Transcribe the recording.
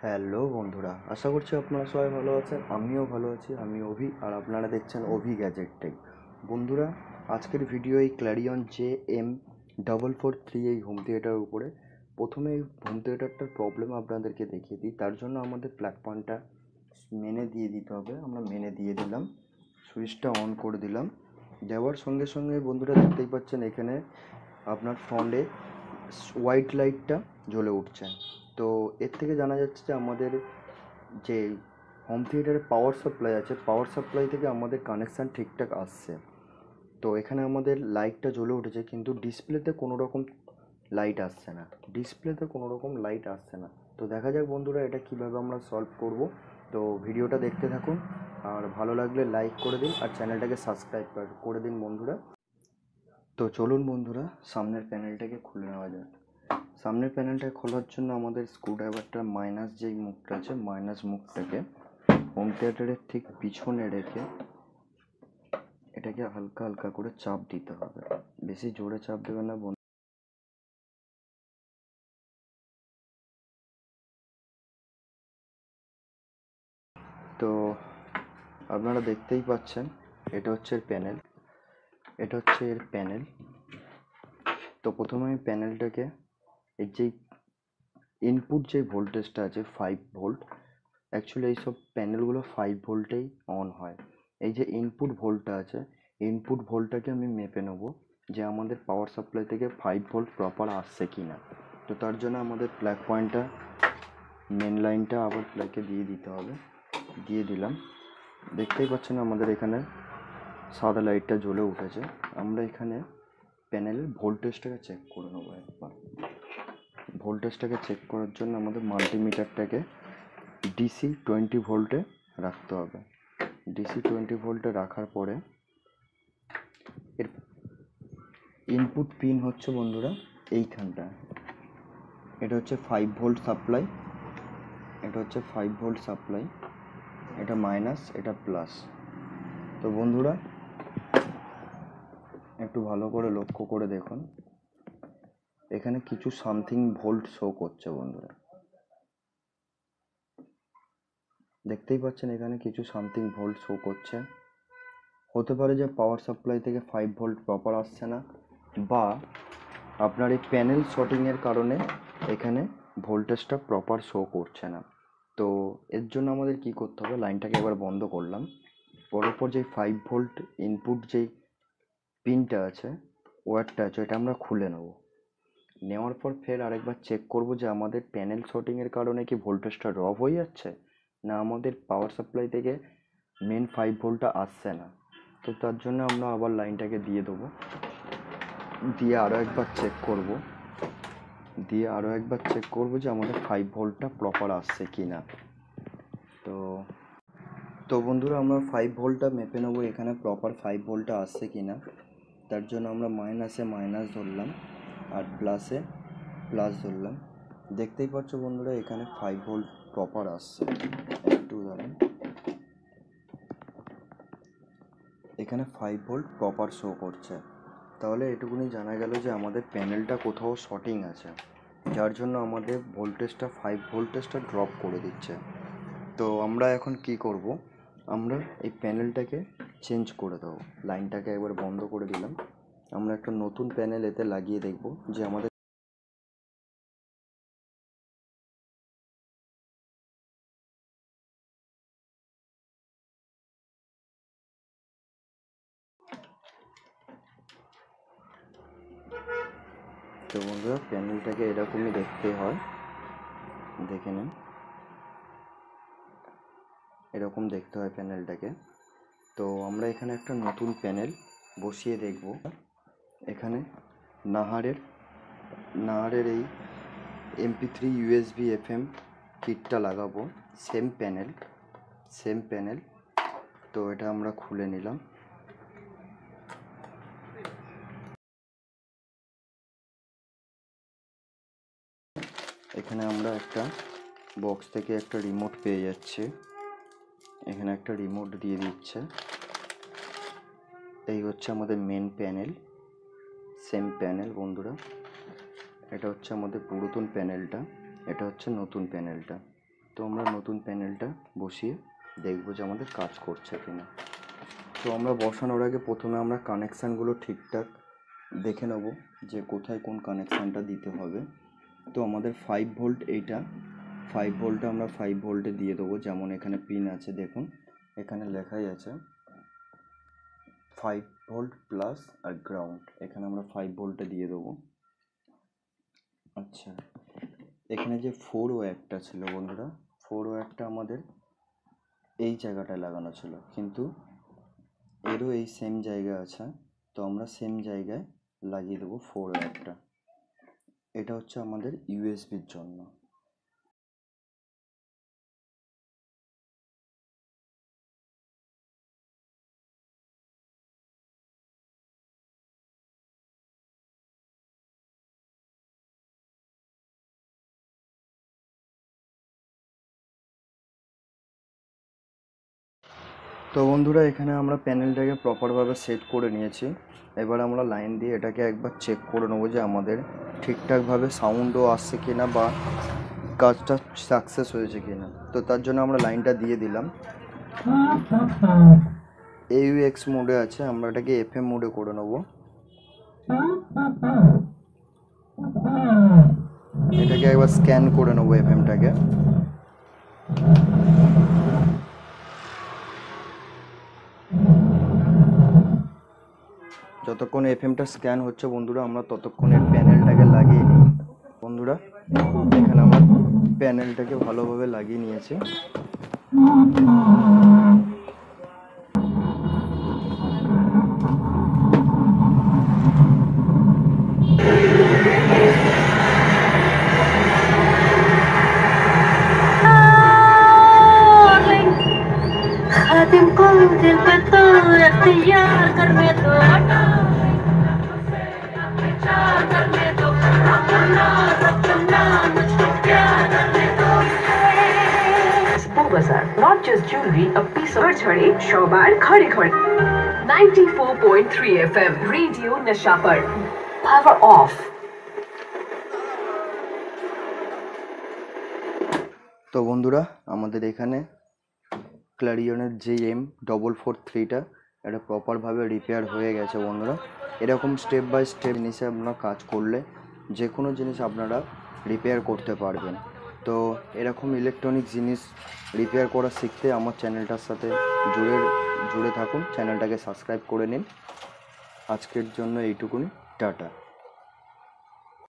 Hello বন্ধুরা, আশা করছি আপনারা সবাই ভালো আছেন। আমিও ভালো আছি। আমি অভি, আর আপনারা দেখছেন অভি গ্যাজেট টেক। বন্ধুরা, আজকের ভিডিও এই ক্ল্যারিয়ন JM443 এই হোম থিয়েটারের উপরে। প্রথমে এই হোম থিয়েটারটার প্রবলেম আপনাদেরকে দেখিয়ে দিই। তার জন্য আমাদের প্লাগ পয়েন্টটা মেনে দিয়ে দিতে হবে। আমরা মেনে দিয়ে দিলাম, সুইচটা অন করে দিলাম। দেওয়ার সঙ্গে সঙ্গে বন্ধুরা দেখতেই পাচ্ছেন এখানে আপনার ফ্রন্টে হোয়াইট লাইটটা জ্বলে উঠছে। তো এর থেকে জানা যাচ্ছে যে আমাদের যে হোম থিয়েটারে পাওয়ার সাপ্লাই আছে, পাওয়ার সাপ্লাই থেকে আমাদের কানেকশান ঠিকঠাক আসছে। তো এখানে আমাদের লাইটটা জ্বলে উঠেছে, কিন্তু ডিসপ্লেতে কোনো রকম লাইট আসছে না। তো দেখা যাক বন্ধুরা এটা কিভাবে আমরা সলভ করব। তো ভিডিওটা দেখতে থাকুন, আর ভালো লাগলে লাইক করে দিন, আর চ্যানেলটাকে সাবস্ক্রাইব করে দিন বন্ধুরা। তো চলুন বন্ধুরা, সামনের প্যানেলটাকে খুলে নেওয়া যাক। সামনের প্যানেলটা খোলার জন্য আমাদের স্ক্রুড্রাইভারটা মাইনাস যেই মুখটা আছে, মাইনাস মুখটাকে হোম থিয়েটারের ঠিক পিছনে রেখে এটাকে হালকা হালকা করে চাপ দিতে হবে। বেশি জোরে চাপ দেবে না বন্ধু। তো আপনারা দেখতেই পাচ্ছেন এটা হচ্ছে এর প্যানেল। তো প্রথমে আমি প্যানেলটাকে এর যেই ইনপুট যে ভোল্টেজটা আছে 5 ভোল্ট, অ্যাকচুয়ালি এইসব প্যানেলগুলো 5 ভোল্টেই অন হয়। এই যে ইনপুট ভোল্টটা আছে, ইনপুট ভোল্টটাকে আমি মেপে নেব যে আমাদের পাওয়ার সাপ্লাই থেকে 5 ভোল্ট প্রপার আসছে কি না। তো তার জন্য আমাদের প্লাগ পয়েন্টটা মেন লাইনটা আবার প্লাগে দিয়ে দিতে হবে। দিয়ে দিলাম। দেখতেই পাচ্ছেন আমাদের এখানে সাদা লাইটটা জ্বলে উঠেছে। আমরা এখানে প্যানেলের ভোল্টেজটাকে চেক করে নেবো একবার। ভোল্টেজটাকে চেক করার জন্য আমাদের মাল্টিমিটারটাকে DC 20 ভোল্টে রাখতে হবে। DC 20 ভোল্টে রাখার পরে এর ইনপুট পিন হচ্ছে বন্ধুরা এইখানটা। এটা হচ্ছে 5 ভোল্ট সাপ্লাই, এটা মাইনাস, এটা প্লাস। তো বন্ধুরা একটু ভালো করে লক্ষ্য করে দেখুন, এখানে কিছু সামথিং ভোল্ট শো করছে বন্ধুরা। দেখতেই পাচ্ছেন এখানে কিছু সামথিং ভোল্ট শো করছে। হতে পারে যে পাওয়ার সাপ্লাই থেকে 5 ভোল্ট প্রপার আসছে না, বা আপনার এই প্যানেল শর্টিংয়ের কারণে এখানে ভোল্টেজটা প্রপার শো করছে না। তো এর জন্য আমাদের কি করতে হবে, লাইনটাকে একবার বন্ধ করলাম। পরপর যে 5 ভোল্ট ইনপুট যেই পিনটা আছে, ওয়্যারটা আছে, এটা আমরা খুলে নেব। নেওয়ার পর ফের আরেকবার চেক করব যে আমাদের প্যানেল শর্টিংয়ের কারণে কি ভোল্টেজটা ড্রপ হয়ে যাচ্ছে, না আমাদের পাওয়ার সাপ্লাই থেকে মেন 5 ভোল্টটা আসছে না। তো তার জন্য আমরা আবার লাইনটাকে দিয়ে দেবো, দিয়ে আরও একবার চেক করব যে আমাদের 5 ভোল্টটা প্রপার আসছে কি না। তো তো বন্ধুরা আমরা 5 ভোল্টটা মেপে নেবো এখানে প্রপার 5 ভোল্টটা আসছে কি না। তার জন্য আমরা মাইনাসে মাইনাস ধরলাম, আর প্লাসে প্লাস ধরলাম। দেখতেই পাচ্ছ বন্ধুরা এখানে 5 ভোল্ট প্রপার আসছে। একটু দাঁড়ান, এখানে 5 ভোল্ট প্রপার শো করছে। তাহলে এটুকুনি জানা গেল যে আমাদের প্যানেলটা কোথাও শর্টিং আছে, যার জন্য আমাদের ভোল্টেজটা ড্রপ করে দিচ্ছে। তো আমরা এখন কি করব, আমরা এই প্যানেলটাকে চেঞ্জ করে দেবো। লাইনটাকে একবার বন্ধ করে দিলাম। আমরা একটা নতুন প্যানেল এতে লাগিয়ে দেখব যে আমাদের তো বন্ধুরা প্যানেলটাকে এরকমই দেখতে হয়, দেখে নিন। এরকম দেখতে হয় প্যানেলটাকে। তো আমরা এখানে একটা নতুন প্যানেল বসিয়ে দেখব। এখানে নাহারের এই MP3 USB FM কিটটা লাগাবো। Same panel. তো এটা আমরা খুলে নিলাম। এখানে আমরা একটা বক্স থেকে একটা রিমোট পেয়ে যাচ্ছি। এখানে একটা রিমোট দিয়ে দিচ্ছে। এই হচ্ছে আমাদের মেন প্যানেল, সেম প্যানেল বন্ধুরা। এটা হচ্ছে আমাদের পুরাতন প্যানেলটা, এটা হচ্ছে নতুন প্যানেলটা। তো আমরা নতুন প্যানেলটা বসিয়ে দেখবো যে আমাদের কাজ করছে কিনা। তো আমরা বসানোর আগে প্রথমে আমরা কানেকশানগুলো ঠিকঠাক দেখে নেব যে কোথায় কোন কানেকশানটা দিতে হবে। তো আমাদের 5 ভোল্ট, এইটা 5 ভোল্টে আমরা 5 ভোল্টে দিয়ে দেবো। যেমন এখানে পিন আছে, দেখুন এখানে লেখাই আছে 5 ভোল্ট প্লাস আর গ্রাউন্ড, এখানে আমরা 5 ভোল্টে দিয়ে দেবো। আচ্ছা, এখানে যে 4 ওয়্যারটা ছিল বন্ধুরা, 4 ওয়্যারটা আমাদের এই জায়গাটায় লাগানো ছিল, কিন্তু এরও এই সেম জায়গা আছে, তো আমরা সেম জায়গায় লাগিয়ে দেবো 4 ওয়্যারটা। এটা হচ্ছে আমাদের ইউএসবির জন্য। তো বন্ধুরা, এখানে আমরা প্যানেলটাকে প্রপারভাবে সেট করে নিয়েছি। এবার আমরা লাইন দিয়ে এটাকে একবার চেক করে নেবো যে আমাদের ঠিকঠাকভাবে সাউন্ডও আসছে কিনা বা কাজটা সাকসেস হয়েছে কিনা। তো তার জন্য আমরা লাইনটা দিয়ে দিলাম। AUX মোডে আছে, আমরা এটাকে FM মোডে করে নেবো। এটাকে একবার স্ক্যান করে নেবো FMটাকে। যতক্ষণ FMটা স্ক্যান হচ্ছে বন্ধুরা, আমরা ততক্ষণে প্যানেলটাকে লাগিয়ে নিই। বন্ধুরা, এখানে আমরা প্যানেলটাকে ভালোভাবে লাগিয়ে নিয়েছি। Not just jewelry, a piece of chhade, shobar, khade khade. 94.3 FM, Radio Nishapur. Power off. তো বন্ধুরা, আমাদের এখানে ক্লারিয়নের যে M443টা এটা প্রপারভাবে রিপেয়ার হয়ে গেছে বন্ধুরা। এরকম স্টেপ বাই স্টেপ জিনিসে আপনারা কাজ করলে যে কোনো জিনিস আপনারা রিপেয়ার করতে পারবেন। তো এরকম ইলেকট্রনিক জিনিস রিপেয়ার করা শিখতে আমার চ্যানেলটার সাথে জুড়ে থাকুন, চ্যানেলটাকে সাবস্ক্রাইব করে নিন। আজকের জন্য এইটুকুনি, টাটা।